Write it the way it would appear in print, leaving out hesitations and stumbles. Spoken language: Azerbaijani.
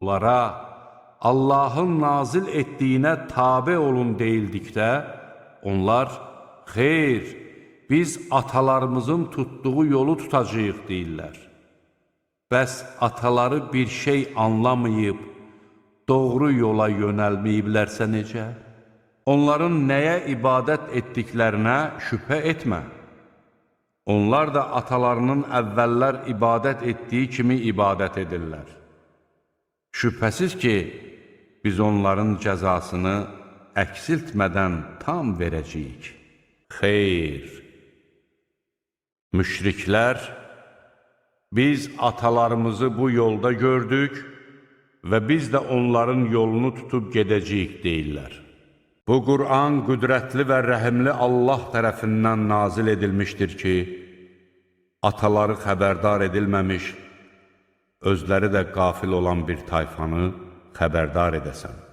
Onlara Allahın nazil etdiyinə tabe olun deyildikdə, onlar, xeyr, biz atalarımızın tutduğu yolu tutacağıq deyirlər. Bəs ataları bir şey anlamayıb, doğru yola yönəlməyiblərsə necə? Onların nəyə ibadət etdiklərinə şübhə etmə. Onlar da atalarının əvvəllər ibadət etdiyi kimi ibadət edirlər. Şübhəsiz ki, biz onların cəzasını əksiltmədən tam verəcəyik. Xeyr! Müşriklər, biz atalarımızı bu yolda gördük və biz də onların yolunu tutub gedəcəyik deyirlər. Bu Qur'an qüdrətli və rəhimli Allah tərəfindən nazil edilmişdir ki, ataları xəbərdar edilməmiş, özləri də qafil olan bir tayfanı xəbərdar edəsən.